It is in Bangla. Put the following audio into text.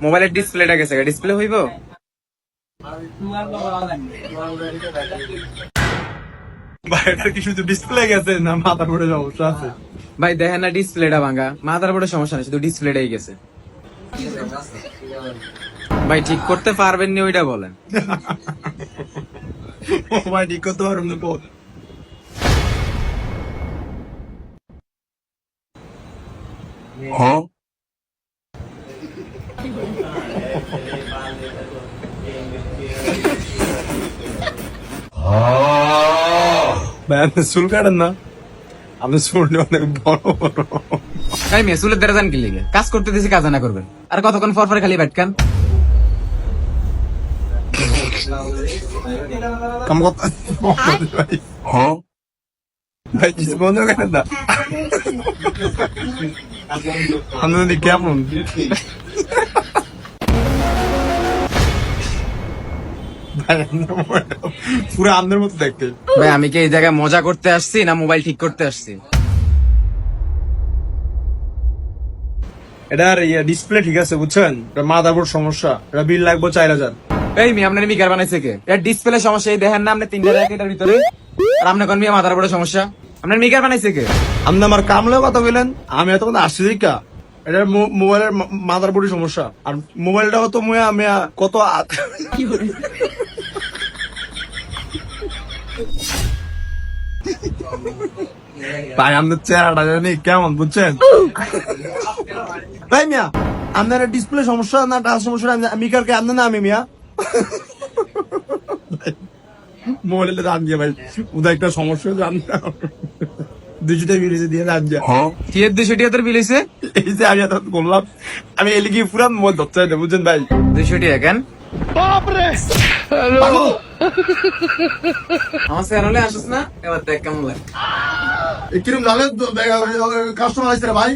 মোবাইলের ডিসপ্লেটা গেছে, ডিসপ্লে হইব? ভাই এটা কি শুধু ডিসপ্লে গেছে না মাথা পড়ে সমস্যা আছে? ভাই দেখেন না ডিসপ্লেটা ভাঙা, মাদারবোর্ডের সমস্যা নেই, শুধু ডিসপ্লেটাই গেছে। ভাই ঠিক করতে পারবেন নি ওইটা বলেন। ভাই ঠিক করতে পারুন না বল। ভাই আপনি চুল কাটেন না? আপনি চুল অনেক বড় বড়। তাই মেসুলের দ্বারা যান কি লিগে? কাজ করতে দিছি কাজ না করবেন, আর কতক্ষণ পর পর খালি ব্যাটকান। কাম করতে ভাই। ভাই কিছু বন্ধ করেন না। আপনি কেমন? পুরো আমদের মতো দেখতে। ভাই আমি কি এই জায়গায় মজা করতে আসছি না মোবাইল ঠিক করতে আসছি? এটার ডিসপ্লে ঠিক আছে বুঝছেন, মাদারবোর্ড সমস্যা, এটা বিল লাগবে 4000। এই মি আপনার মিকার বানাইছে কে? এর ডিসপ্লে সমস্যা, এই দেখেন না আপনি 3টা র্যাক এটার ভিতরে, আর আপনি কোন মিয়া মাদারবোর্ডের সমস্যা? আপনার মিকার বানাইছে কে? আপনি আমার কামলেও কথা বললেন, আমি এত কথা আসছি কা এটার মোবাইলের মাদারবোর্ডের সমস্যা, আর মোবাইলটাও তো মেয়া কত ভাই আপনার চেহারাটা জানি কেমন বুঝছেন? ভাই মিয়া আপনার ডিসপ্লে সমস্যা না টাচ সমস্যা, মিকারকে আপনার না আমি মিয়া মোবাইলের দাম দিয়ে ভাই উদয় একটা সমস্যা জান 200 টাকা বিল দিয়ে দাম যা। কি এর 200 টাকা তোর বিল হইছে? এই যে আমি এত বললাম, আমি এলিগি পুরা মোবাইল ধরতে চাই না বুঝছেন ভাই। 200 টাকা কেন? বাপরে আমার চ্যানেলে আসিস না, এবার দেখ কেমন লাগে। কিরম জানেন কাস্টমার আসছে ভাই।